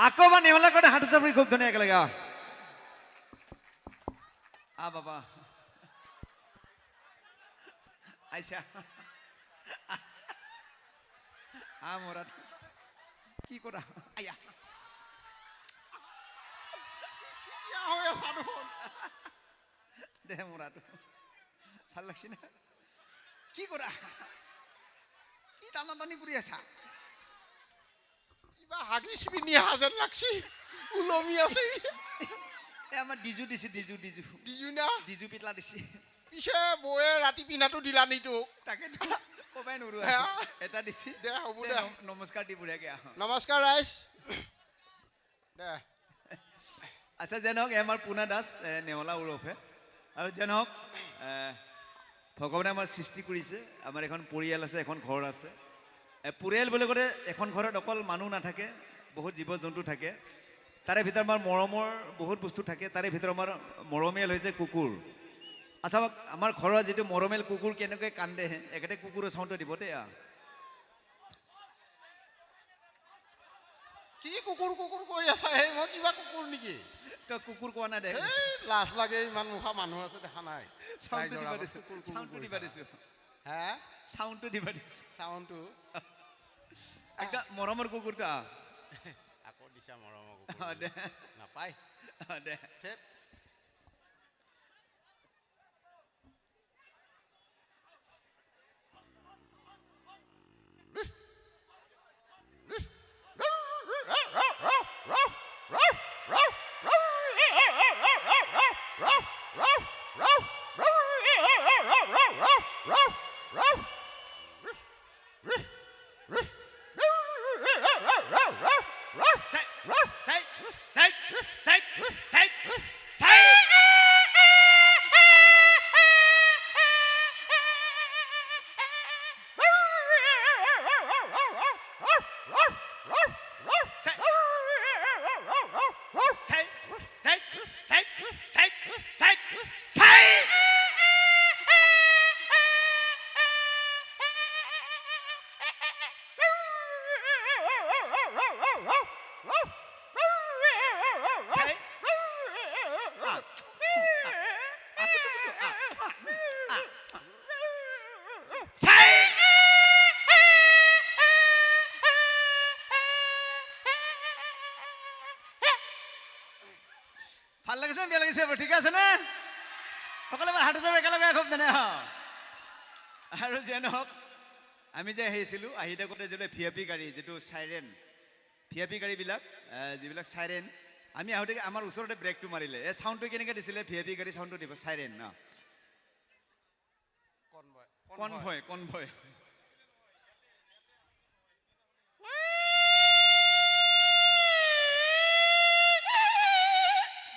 আকৌ বা নেহলা কৰে হাঁটু চাপৰি খুব ধুনীয়া একেলগে বাবা আইছা মরাত কি করা আয়া দে মরাত ভাল লাগছে না কি করা কি টানা টানি কৰি আছা কিবা হাগিছ পিনি হাজার লাগছি উলমি আছে আমার ডিজু দিছে ডিজু ডিজু দিজু না ডিজু পিটলা দিছে পিছে বয়ে রাতি পিনাটো দিলা নি তোক তাকে কবাই নৰু এটা দিছি দে হ'ব দে নমস্কাৰ দি বুঢ়াকে নমস্কাৰ ৰাইজ দে আচ্ছা যেন হোক আমাৰ পুনা দাস নেওলা ওৰফে আৰু যেন হোক ভগৱানে আমাৰ সৃষ্টি কৰিছে আমাৰ এখন পৰিয়াল আছে এখন ঘৰ আছে পৰিয়াল বুলি ক'লে এখন ঘৰত অকল মানুহ নাথাকে বহুত জীৱ জন্তু থাকে তাৰে ভিতৰত আমাৰ মৰমৰ বহুত বস্তু থাকে তাৰে ভিতৰত আমাৰ মৰমিয়াল হৈছে কুকুৰ আচ্ছা আমাৰ ঘৰৰ যিটো মৰমিয়াল কুকুৰ কেনেকৈ কান্দে একেতে কুকুৰৰ চাউণ্ডটো দিব দেই কি কুকুৰ কুকুৰ কৰি আছা হে মই কিবা কুকুৰ নেকি তই কুকুৰ কোৱা নাই দে লাজ লাগে ইমান মুখা মানুহ আছে দেখা নাই চাউণ্ডটো দিবা দিছো চাউণ্ডটো দিবা দিছো হে চাউণ্ডটো দিবা দিছো চাউণ্ডটো একটা মৰমৰ কুকুৰটো আকৌ দিছা মৰমৰ কুকুৰ দে নাপায় দে ঠিক ভাল লাগিছে বেয়া লাগিছে ঠিক আছে নে সকলোৱে হাঁটু চাপৰি একেলগে খুব জানে আৰু যে নহওক আমি যে আহিছিলোঁ আহি থাকোঁতে যিটো ভিআইপি গাড়ী যিটো চাইৰেন ভিআইপি গাড়ীবিলাক যিবিলাক চাইৰেন আমি আহোঁতে আমাৰ ওচৰতে ব্ৰেকটো মাৰিলে এই চাউণ্ডটো কেনেকৈ দিছিলে ভিআইপি গাড়ী চাউণ্ডটো দিব চাইৰেন ন কনভয় কনভয়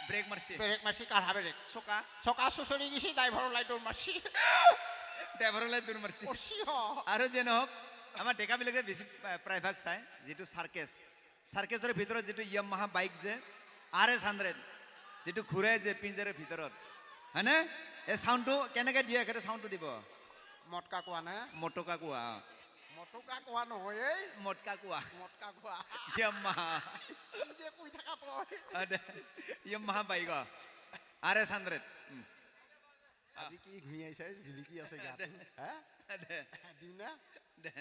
ব্রেক মারছি ব্রেক মারছি কার হবে রে সোকা সকা সুসরি গেছি ড্রাইভার লাইটর মারছি ড্রাইভার লাই দূর মারছি ওসি হ আৰু যে নহওক আমাৰ ডেকাবিলাকে বেছি প্ৰায়ভাগ চাই যিটো চাৰ্কেছৰ ভিতৰত যিটো ইয়ামাহা বাইক যে RS100 যিটো ঘূৰে যে পিঞ্জাৰৰ ভিতৰত হয়নে এই চাউণ্ডটো কেনেকৈ দিয়ে একেটা চাউণ্ডটো দিব মটকা কোৱা না মটকা কোৱা মটকা কোৱা নহয় এই মটকা কোৱা ইয়ামাহা কি যে কই থাকা তই ইয়ামাহা বাইক RS100 আজি কি ঘুমিয়াইছে ঝিলিকি আছে গাত হ্যাঁ দিম না দে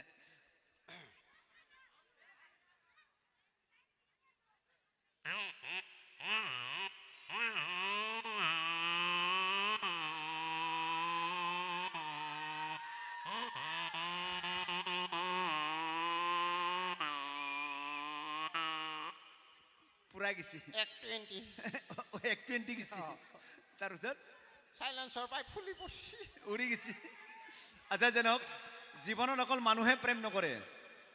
পুৰা গেছি 120 গেছি তাৰপিছত সাইলেন্সাৰ পাই ফুলি পড়ছি উৰি গেছি আচ্ছা জানক জীৱনত অকল মানুহে প্ৰেম নকৰে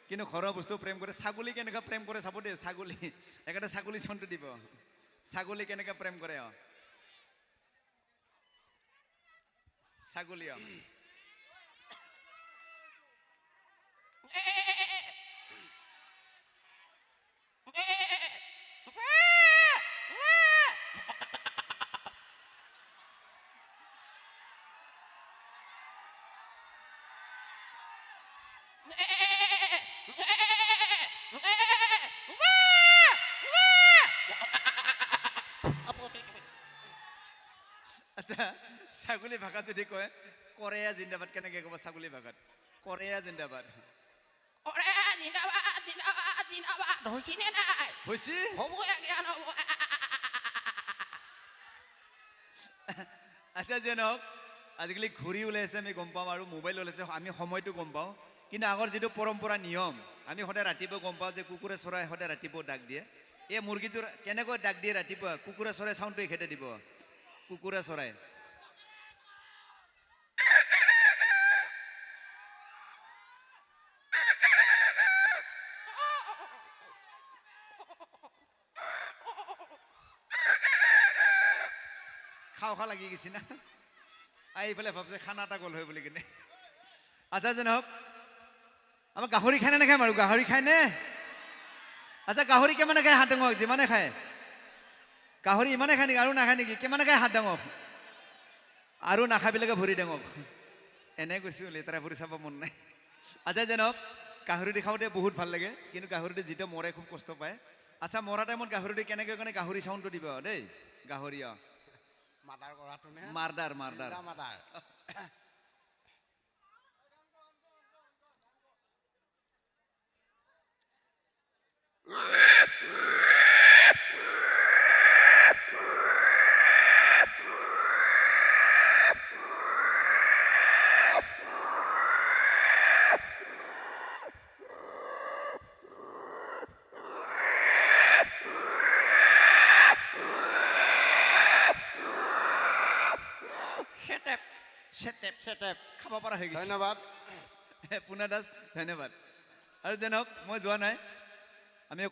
কিন্তু ঘৰৰ বস্তু প্ৰেম কৰে ছাগলী কেনেকৈ প্ৰেম কৰে চাব দে ছাগলী একেটা ছাগলী চাউণ্ডটো দিব ছাগলী কেনেকৈ প্ৰেম কৰে ছাগলী আচ্ছা ছাগলী ভাষা যদি কয় কৰেয়া জিন্দাবাদ কেনেকৈ ক'ব ছাগলী ভাষাত কৰেয়া জিন্দাবাদ অৰে জিন্দাবাদ জিন্দাবাদ জিন্দাবাদ হৈছিনে নাই হৈছে হ'ব জ্ঞান হ'ব আচ্ছা যে নহওক আজিকালি ঘড়ী ওলাইছে আমি গম পাওঁ আৰু মোবাইল ওলাইছে আমি সময়টো গম পাওঁ কিন্তু আগৰ যিটো পৰম্পৰা নিয়ম আমি সদায় ৰাতিপুৱা গম পাওঁ যে কুকুৰে চৰাই সদায় ৰাতিপুৱা ডাক দিয়ে এই মুৰ্গীটোৰ কেনেকৈ ডাক দিয়ে ৰাতিপুৱা কুকুৰে চৰাই চাউণ্ডটো এখেতে দিব কুকুৰে চৰাই খাওঁ খাওঁ লাগি গৈছি না এইফালে ভাবছে খানা এটা গ'ল হয় বুলি কিনে আচ্ছা যে নহওক আমাৰ গাহৰি খায় নে নাখায় বাৰু গাহৰি খায় নে আচ্ছা গাহৰি কিমানে খায় হাত ডাঙক যিমানে খায় গাহৰি ইমানে খায় নেকি আৰু নাখায় নেকি কিমানে খায় হাত ডাঙক আৰু নাখাবিলাকে ভৰি ডাঙক এনে কৈছোঁ লেতেৰা ভৰি চাব মন নাই আচ্ছা যে নহওক গাহৰিটো খাওঁতে বহুত ভাল লাগে কিন্তু গাহৰিটো যিটো মৰে খুব কষ্ট পায় আচ্ছা মৰা টাইমত গাহৰিটো কেনেকৈ কাৰণে গাহৰি চাউণ্ডটো দিব দেই গাহৰি মাদাৰ কৰাটো নে মাৰ্ডাৰ মাৰ্ডাৰ মাদাৰ চেটেপ খাব পৰা হৈ গৈছে ধন্যবাদ পুনা দাস ধন্যবাদ আৰু যে নহওক মই যোৱা নাই